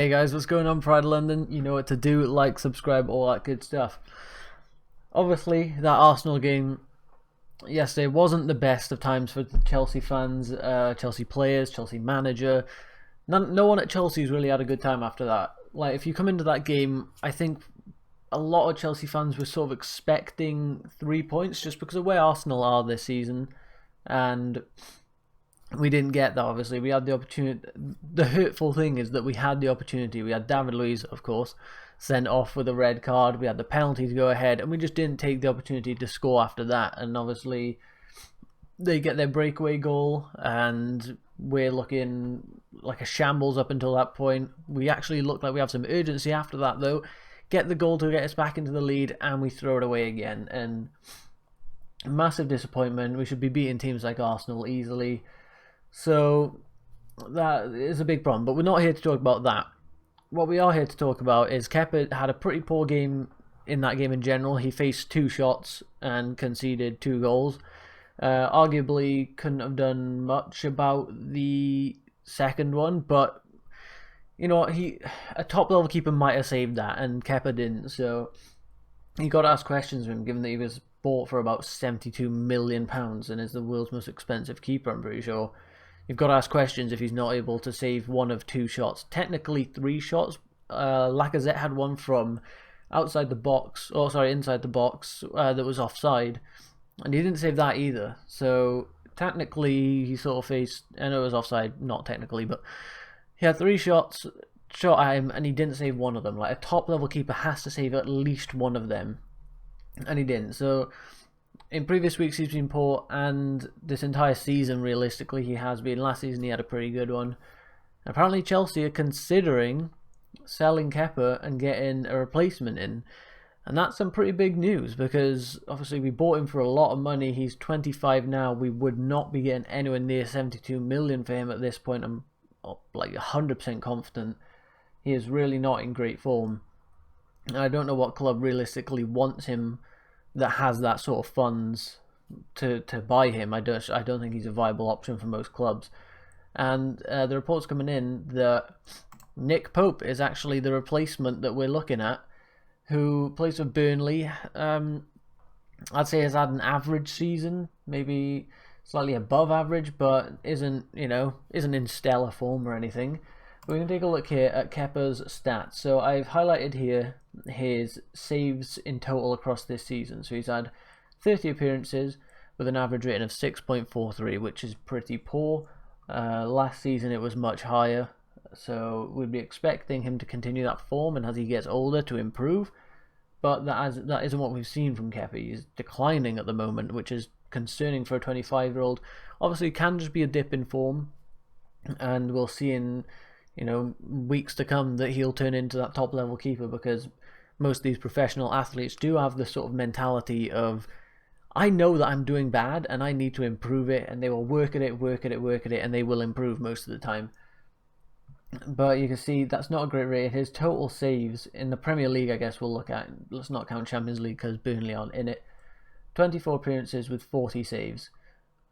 Hey guys, what's going on, Pride of London? You know what to do, like, subscribe, all that good stuff. Obviously, that Arsenal game yesterday wasn't the best of times for Chelsea fans, Chelsea players, Chelsea manager. No one at Chelsea's really had a good time after that. Like, if you come into that game, I think a lot of Chelsea fans were sort of expecting 3 points just because of where Arsenal are this season. And we didn't get that, obviously. We had the opportunity. The hurtful thing is that we had the opportunity. We had David Luiz, of course, sent off with a red card. We had the penalty to go ahead, and we just didn't take the opportunity to score after that. And obviously, they get their breakaway goal, and we're looking like a shambles up until that point. We actually look like we have some urgency after that, though. Get the goal to get us back into the lead, and we throw it away again. And massive disappointment. We should be beating teams like Arsenal easily. So that is a big problem, but we're not here to talk about that. What we are here to talk about is Kepa had a pretty poor game in that game in general. He faced 2 shots and conceded 2 goals. Arguably couldn't have done much about the second one, but you know a top level keeper might have saved that, and Kepa didn't. So you got to ask questions of him, given that he was bought for about £72 million and is the world's most expensive keeper. I'm pretty sure. You've got to ask questions if he's not able to save one of 2 shots. Technically 3 shots. Lacazette had one from outside the box, or sorry, inside the box, that was offside, and he didn't save that either. So technically he sort of faced, I know it was offside, not technically, but he had 3 shots shot at him and he didn't save one of them. Like, a top level keeper has to save at least one of them, and he didn't. So in previous weeks he's been poor, and this entire season realistically he has been. Last season he had a pretty good one. Apparently Chelsea are considering selling Kepa and getting a replacement in, and that's some pretty big news because obviously we bought him for a lot of money. He's 25 now. We would not be getting anywhere near 72 million for him at this point. I'm like 100% confident. He is really not in great form. I don't know what club realistically wants him that has that sort of funds to buy him. I don't think he's a viable option for most clubs. And the reports coming in that Nick Pope is actually the replacement that we're looking at, who plays for Burnley. I'd say has had an average season, maybe slightly above average, but isn't in stellar form or anything. We're going to take a look here at Kepa's stats. So I've highlighted here his saves in total across this season. So he's had 30 appearances with an average rating of 6.43, which is pretty poor. Last season it was much higher. So we'd be expecting him to continue that form, and as he gets older to improve. But that isn't what we've seen from Kepa. He's declining at the moment, which is concerning for a 25-year-old. Obviously it can just be a dip in form, and we'll see in weeks to come that he'll turn into that top level keeper, because most of these professional athletes do have the sort of mentality of, I know that I'm doing bad and I need to improve it, and they will work at it, and they will improve most of the time. But you can see that's not a great rate. His total saves in the Premier League, I guess we'll look at, let's not count Champions League because Burnley aren't in it. 24 appearances with 40 saves.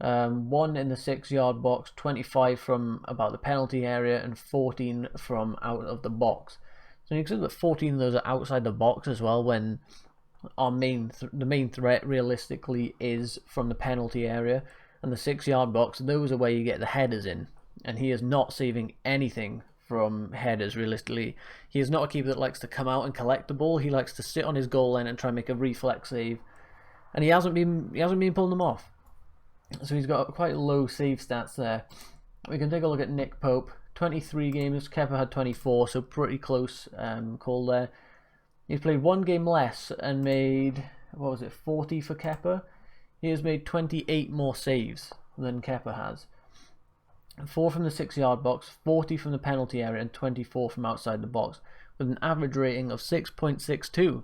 1 in the 6-yard box, 25 from about the penalty area, and 14 from out of the box. So you can see that 14 of those are outside the box as well, when the main threat realistically is from the penalty area and the 6-yard box. Those are where you get the headers in, and he is not saving anything from headers realistically. He is not a keeper that likes to come out and collect the ball. He likes to sit on his goal line and try and make a reflex save, and he hasn't been pulling them off. So he's got quite low save stats there. We can take a look at Nick Pope. 23 games, Kepa had 24, so pretty close call there. He's played 1 game less and made, 40 for Kepa? He has made 28 more saves than Kepa has. 4 from the 6-yard box, 40 from the penalty area, and 24 from outside the box, with an average rating of 6.62.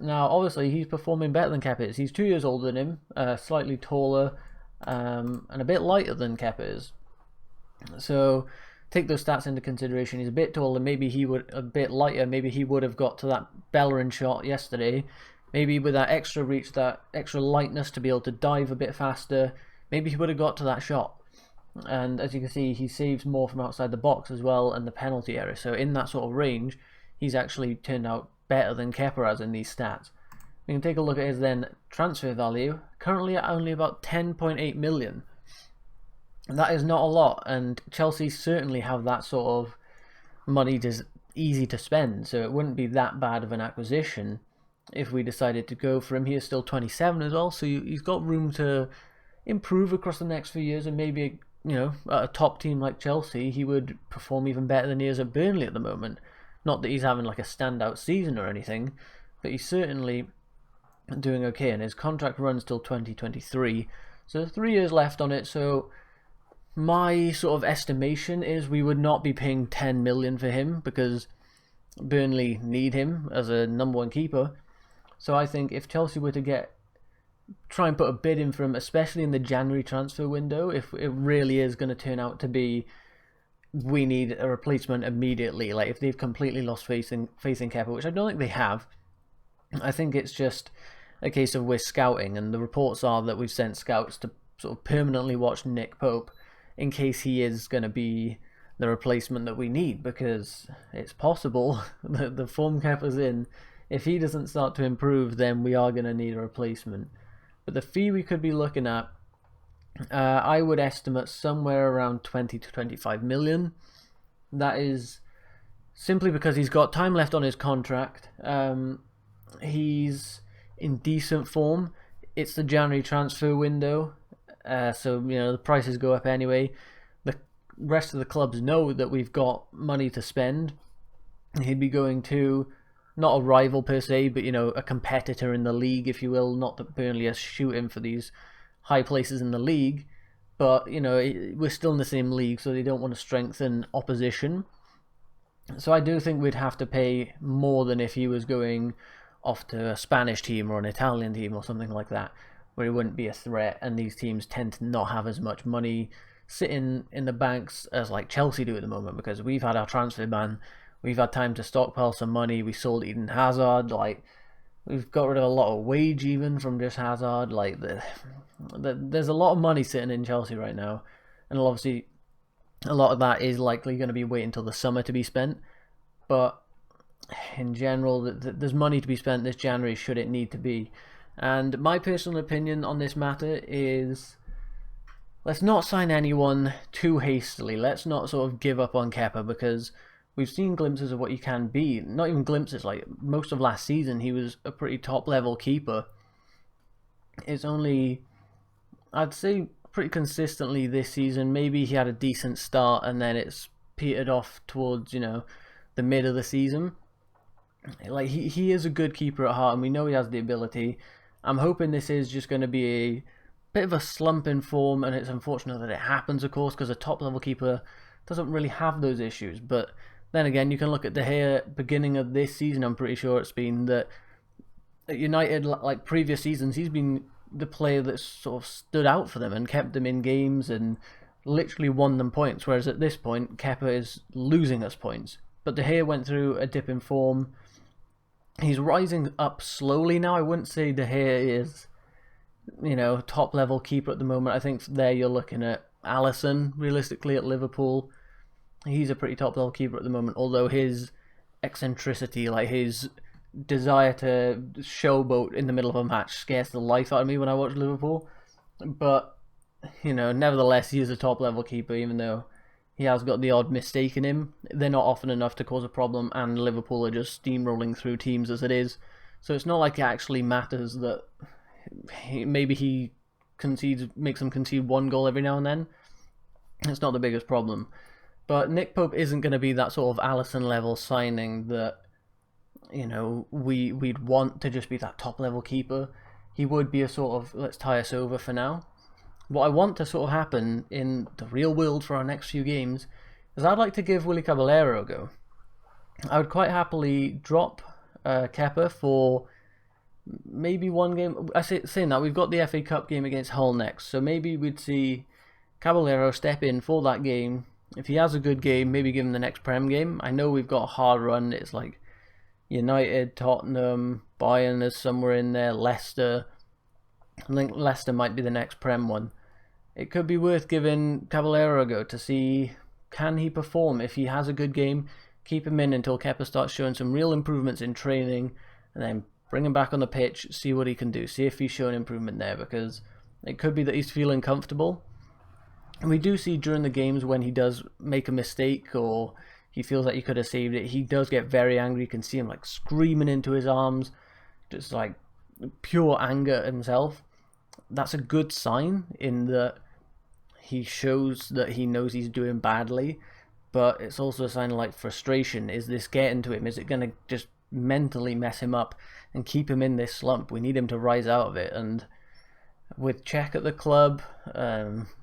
Now, obviously, he's performing better than Kepa is. He's 2 years older than him, slightly taller, and a bit lighter than Kepa is. So, take those stats into consideration. He's a bit taller, a bit lighter. Maybe he would have got to that Bellerin shot yesterday. Maybe with that extra reach, that extra lightness to be able to dive a bit faster, maybe he would have got to that shot. And as you can see, he saves more from outside the box as well, and the penalty area. So in that sort of range, he's actually turned out better than Kepa has in these stats. We can take a look at his then transfer value, currently at only about 10.8 million. And that is not a lot, and Chelsea certainly have that sort of money easy to spend, so it wouldn't be that bad of an acquisition if we decided to go for him. He is still 27 as well, so he's got room to improve across the next few years, and maybe, you know, at a top team like Chelsea, he would perform even better than he is at Burnley at the moment. Not that he's having like a standout season or anything, but he's certainly doing okay, and his contract runs till 2023, so there's 3 years left on it. So my sort of estimation is we would not be paying 10 million for him, because Burnley need him as a #1 keeper. So I think if Chelsea were to try and put a bid in for him, especially in the January transfer window, if it really is going to turn out to be we need a replacement immediately, like if they've completely lost faith in Kepa, which I don't think they have, I think it's just a case of we're scouting, and the reports are that we've sent scouts to sort of permanently watch Nick Pope in case he is going to be the replacement that we need, because it's possible that the form Kepa's in, if he doesn't start to improve, then we are going to need a replacement. But the fee we could be looking at, I would estimate somewhere around 20 to 25 million. That is simply because he's got time left on his contract. He's in decent form. It's the January transfer window, so you know the prices go up anyway. The rest of the clubs know that we've got money to spend. He'd be going to not a rival per se, but you know, a competitor in the league, if you will. Not that Burnley is shooting for these high places in the league, but you know, we're still in the same league, so they don't want to strengthen opposition. So I do think we'd have to pay more than if he was going off to a Spanish team or an Italian team or something like that, where he wouldn't be a threat, and these teams tend to not have as much money sitting in the banks as like Chelsea do at the moment, because we've had our transfer ban, we've had time to stockpile some money, we sold Eden Hazard, like we've got rid of a lot of wage even from just Hazard, like there's a lot of money sitting in Chelsea right now, and obviously a lot of that is likely going to be waiting until the summer to be spent, but in general, there's money to be spent this January should it need to be. And my personal opinion on this matter is, let's not sign anyone too hastily. Let's not sort of give up on Kepa, because we've seen glimpses of what he can be. Not even glimpses, like most of last season he was a pretty top level keeper. It's only, I'd say, pretty consistently this season, maybe he had a decent start and then it's petered off towards, you know, the mid of the season. Like he is a good keeper at heart, and we know he has the ability. I'm hoping this is just going to be a bit of a slump in form, and it's unfortunate that it happens, of course, because a top level keeper doesn't really have those issues. But then again, you can look at De Gea beginning of this season. I'm pretty sure it's been that at United, like previous seasons, he's been the player that sort of stood out for them and kept them in games and literally won them points. Whereas at this point, Kepa is losing us points. But De Gea went through a dip in form. He's rising up slowly now. I wouldn't say De Gea is, you know, top level keeper at the moment. I think there you're looking at Alisson, realistically, at Liverpool. He's a pretty top level keeper at the moment, although his eccentricity, like his desire to showboat in the middle of a match, scares the life out of me when I watch Liverpool. But, you know, nevertheless, he is a top level keeper, even though he has got the odd mistake in him. They're not often enough to cause a problem, and Liverpool are just steamrolling through teams as it is. So it's not like it actually matters that maybe he makes them concede one goal every now and then. It's not the biggest problem. But Nick Pope isn't going to be that sort of Alisson level signing that, you know, we'd want to just be that top level keeper. He would be a sort of, let's tie us over for now. What I want to sort of happen in the real world for our next few games is I'd like to give Willy Caballero a go. I would quite happily drop Kepa for maybe one game. Saying that, we've got the FA Cup game against Hull next, so maybe we'd see Caballero step in for that game. If he has a good game, maybe give him the next Prem game. I know we've got a hard run. It's like United, Tottenham, Bayern is somewhere in there, Leicester. I think Leicester might be the next Prem one. it could be worth giving Caballero a go to see can he perform. If he has a good game, keep him in until Kepa starts showing some real improvements in training, and then bring him back on the pitch, see what he can do, see if he's showing improvement there, because it could be that he's feeling comfortable. And we do see during the games when he does make a mistake or he feels like he could have saved it, he does get very angry. You can see him like screaming into his arms, just like pure anger at himself. That's a good sign in that he shows that he knows he's doing badly, but it's also a sign of like frustration. Is this getting to him? Is it going to just mentally mess him up and keep him in this slump? We need him to rise out of it, and with Cech at the club,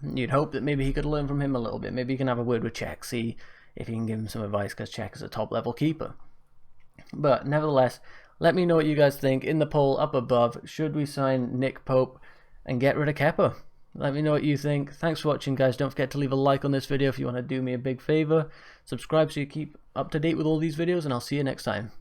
you'd hope that maybe he could learn from him a little bit. Maybe he can have a word with Cech, see if he can give him some advice, because Cech is a top level keeper. But nevertheless, let me know what you guys think in the poll up above. Should we sign Nick Pope and get rid of Kepa? Let me know what you think. Thanks for watching, guys. Don't forget to leave a like on this video if you want to do me a big favor. Subscribe so you keep up to date with all these videos, and I'll see you next time.